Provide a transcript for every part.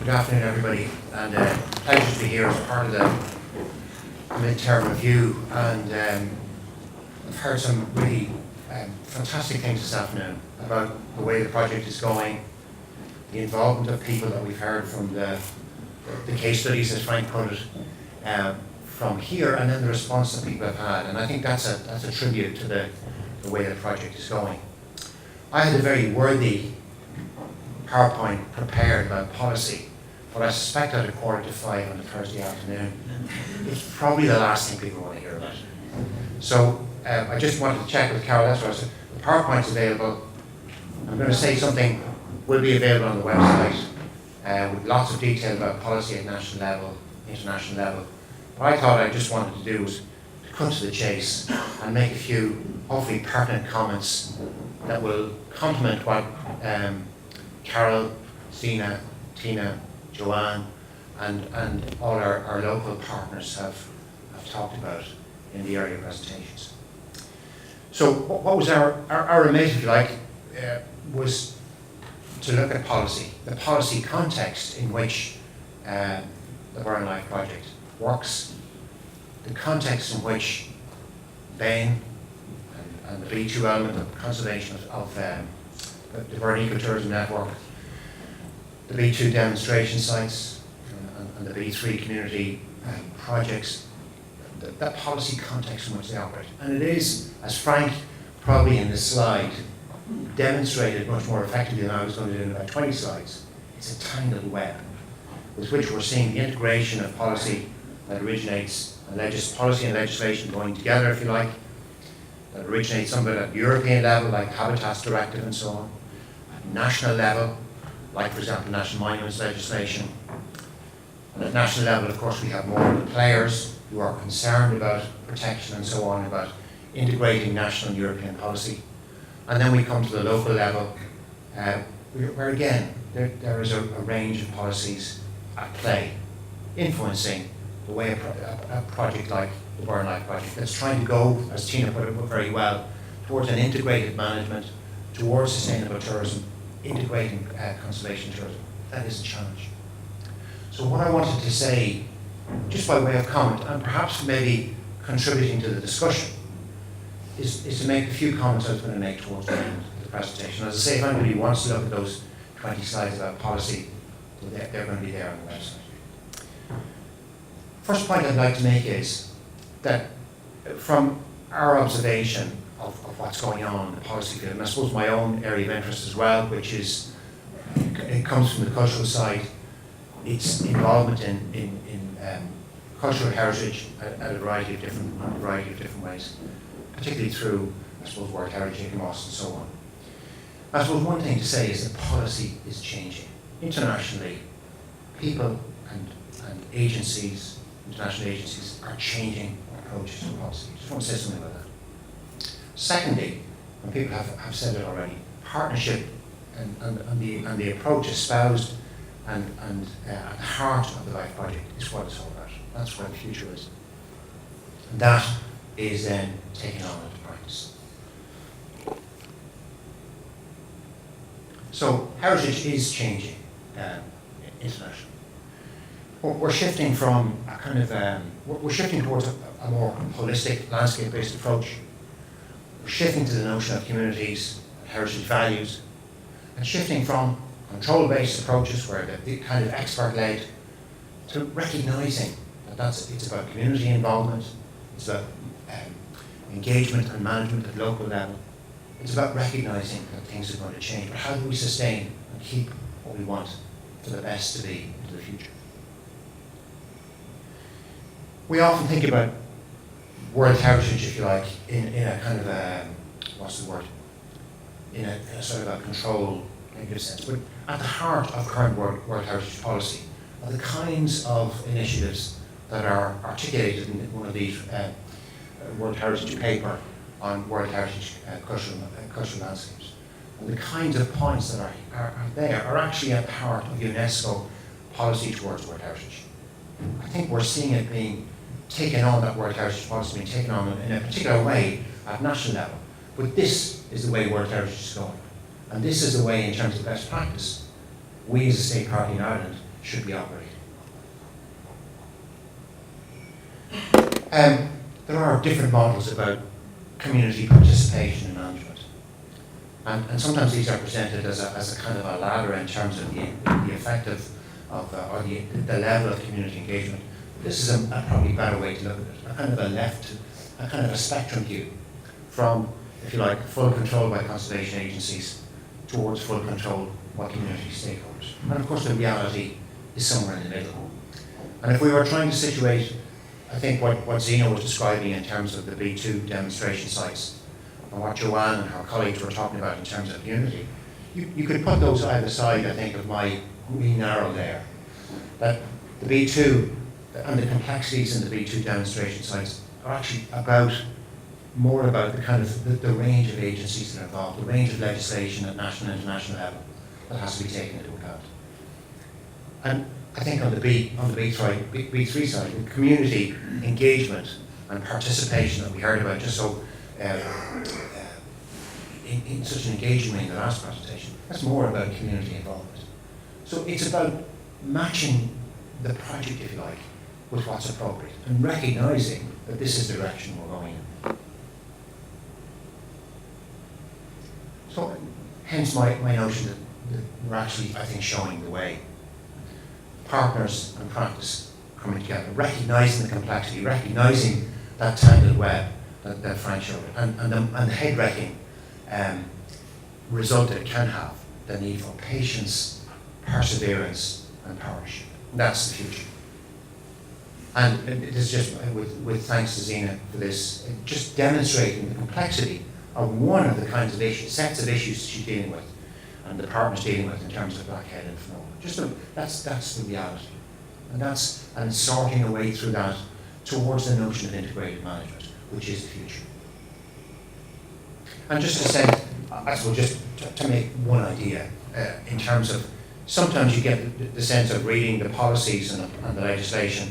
Good afternoon, everybody, and pleasure to be here as part of the mid-term review. And I've heard some really fantastic things this afternoon about the way the project is going, the involvement of people that we've heard from the case studies, as Frank put it, from here, and then the response that people have had. And I think that's a tribute to the way the project is going. I had a very worthy PowerPoint prepared about policy, but I suspect at 4:45 on a Thursday afternoon, it's probably the last thing people want to hear about. So I just wanted to check with Carol, that's what I said. The PowerPoint's available. I'm going to say something will be available on the website with lots of detail about policy at national level, international level. What I thought I just wanted to do was to cut to the chase and make a few hopefully pertinent comments that will complement what Carol, Sina, Tina, Joanne, and all our local partners have talked about in the earlier presentations. So what was our remit, if you like, was to look at policy, the policy context in which the GeoparkLIFE project works, the context in which BAME and the B2 element of conservation of the Burren Ecotourism Network, the B2 demonstration sites, and the B3 community projects, that policy context in which they operate. And it is, as Frank probably in this slide demonstrated much more effectively than I was going to do in about 20 slides, it's a tangled web with which we're seeing the integration of policy that originates, policy and legislation going together, if you like, that originates some of it at European level, like Habitats Directive and so on, at national level, like, for example, national monuments legislation. And at national level, of course, we have more of the players who are concerned about protection and so on, about integrating national and European policy. And then we come to the local level, where again, there is a range of policies at play, influencing the way a project like the GeoparkLIFE project that's trying to go, as Tina put it very well, towards an integrated management, towards sustainable tourism, integrating conservation tourism. That is a challenge. So what I wanted to say, just by way of comment, and perhaps maybe contributing to the discussion, is to make a few comments I was going to make towards the end of the presentation. As I say, if anybody wants to look at those 20 slides about policy, they're going to be there on the website. First point I'd like to make is that from our observation of what's going on in the policy field, and I suppose my own area of interest as well, which is, it comes from the cultural side, its involvement in cultural heritage at a variety of different ways, particularly through, I suppose, World Heritage Moss and so on. I suppose one thing to say is that policy is changing. Internationally, people and agencies, international agencies, are changing approaches to policy. I just want to say something about that. Secondly, and people have said it already, partnership and the approach espoused and at the heart of the LIFE project is what it's all about. That's where the future is. And that is then taken on into practice. So heritage is changing internationally. We're shifting from a kind of we're shifting towards a more holistic, landscape-based approach. We're shifting to the notion of communities, heritage values, and shifting from control-based approaches, where the kind of expert-led, to recognizing that it's about community involvement, it's about engagement and management at local level. It's about recognizing that things are going to change, but how do we sustain and keep what we want for the best to be into the future? We often think about World Heritage, if you like, in a kind of a, what's the word? In a sort of a control negative sense. But at the heart of current World Heritage policy are the kinds of initiatives that are articulated in one of these World Heritage paper on World Heritage cultural landscapes. And the kinds of points that are there are actually at the heart of UNESCO policy towards World Heritage. I think we're seeing it being taken on, that World Heritage policy being taken on in a particular way at national level. But this is the way World Heritage is going. And this is the way, in terms of best practice, we as a state party in Ireland should be operating. There are different models about community participation in management. And sometimes these are presented as a kind of a ladder in terms of the effect or the level of community engagement. This is a probably better way to look at it, a kind of a spectrum view from, if you like, full control by conservation agencies towards full control by community stakeholders. And of course the reality is somewhere in the middle. And if we were trying to situate, I think what Zina was describing in terms of the B2 demonstration sites, and what Joanne and her colleagues were talking about in terms of unity, you could put those either side, I think, of my green arrow there. That the B2 and the complexities in the B2 demonstration sites are actually more about the kind of the range of agencies that are involved, the range of legislation at national and international level that has to be taken into account. And I think on the B3 side, the community engagement and participation that we heard about just so in such an engaging way in the last presentation, that's more about community involvement. So it's about matching the project, if you like, with what's appropriate and recognizing that this is the direction we're going in. So hence my notion that we're actually, I think, showing the way. Partners and practice coming together, recognizing the complexity, recognizing that tangled web that Frank showed, and the head-wrecking result it can have, the need for patience, perseverance, and partnership. That's the future. And it is just, with thanks to Zina for this, just demonstrating the complexity of one of the kinds of issues, sets of issues she's dealing with, and the partner's dealing with in terms of blackhead and phenol. That's the reality. And sorting a way through that towards the notion of integrated management, which is the future. And just to say, I suppose just to make one idea, in terms of, sometimes you get the sense of reading the policies and the legislation,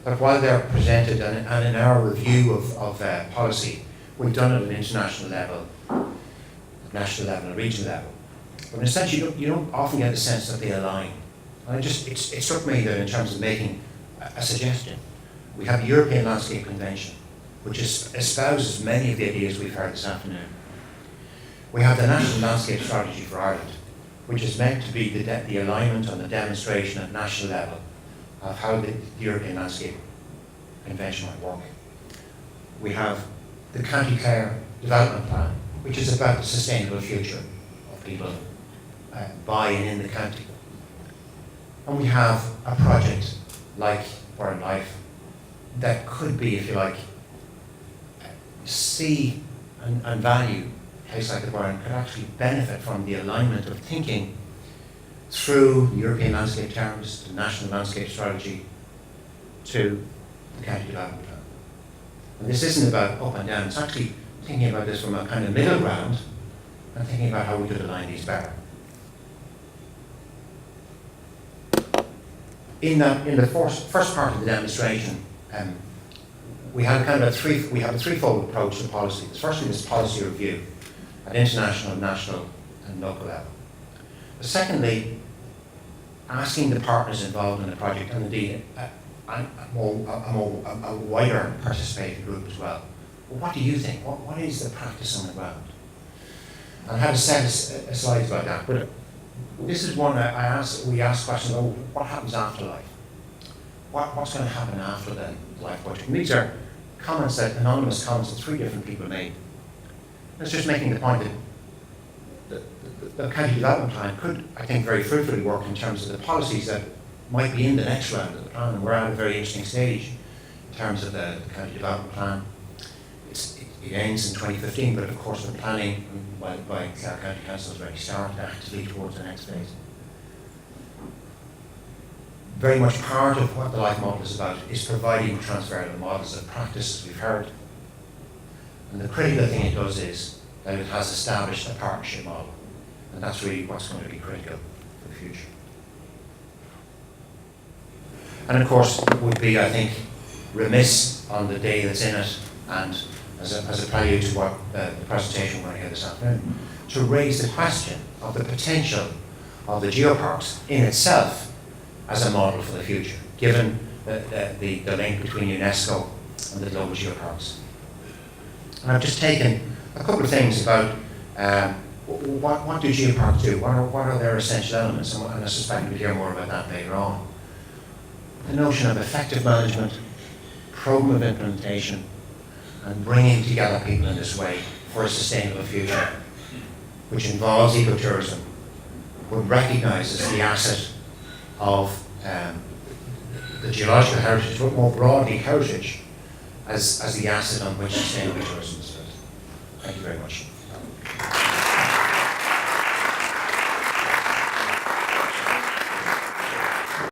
but while they're presented and in our review of policy, we've done it at an international level, at national level, and regional level. But in a sense, you don't often get the sense that they align. And it struck me that in terms of making a suggestion, we have the European Landscape Convention, which espouses many of the ideas we've heard this afternoon. We have the National Landscape Strategy for Ireland, which is meant to be the alignment and the demonstration at national level of how the European Landscape Convention might work. We have the County Clare Development Plan, which is about the sustainable future of people buying in the county. And we have a project like GeoparkLIFE that could be, if you like, see and value a place like the Burren could actually benefit from the alignment of thinking through the European landscape terms, the national landscape strategy, to the county development plan. And this isn't about up and down, it's actually thinking about this from a kind of middle ground and thinking about how we could align these better. In the first part of the demonstration, we had a threefold approach to policy. Firstly, this policy review at international, national, and local level. But secondly, asking the partners involved in the project, and indeed a wider participating group as well. Well, what do you think? What is the practice on the ground? And I had a set of slides about that. But this is one we asked questions, what happens after life? What's going to happen after the life project? And these are anonymous comments that 3 different people made. It's just making the point that the county development plan could, I think, very fruitfully work in terms of the policies that might be in the next round of the plan. And we're at a very interesting stage in terms of the county development plan. It ends in 2015, but of course the planning by Clare County Council has already started actively towards the next phase. Very much part of what the LIFE model is about is providing transferable models of practice, as we've heard. And the critical thing it does is that it has established a partnership model. And that's really what's going to be critical for the future. And of course, it would be, I think, remiss on the day that's in it, and as a prelude to what the presentation we're going to hear this afternoon, to raise the question of the potential of the geoparks in itself as a model for the future, given the link between UNESCO and the global geoparks. And I've just taken a couple of things about what do geoparks do? What are their essential elements? And I suspect we'll hear more about that later on. The notion of effective management, program of implementation, and bringing together people in this way for a sustainable future, which involves ecotourism, but recognises the asset of the geological heritage, but more broadly heritage, as the asset on which sustainable tourism is built. Thank you very much.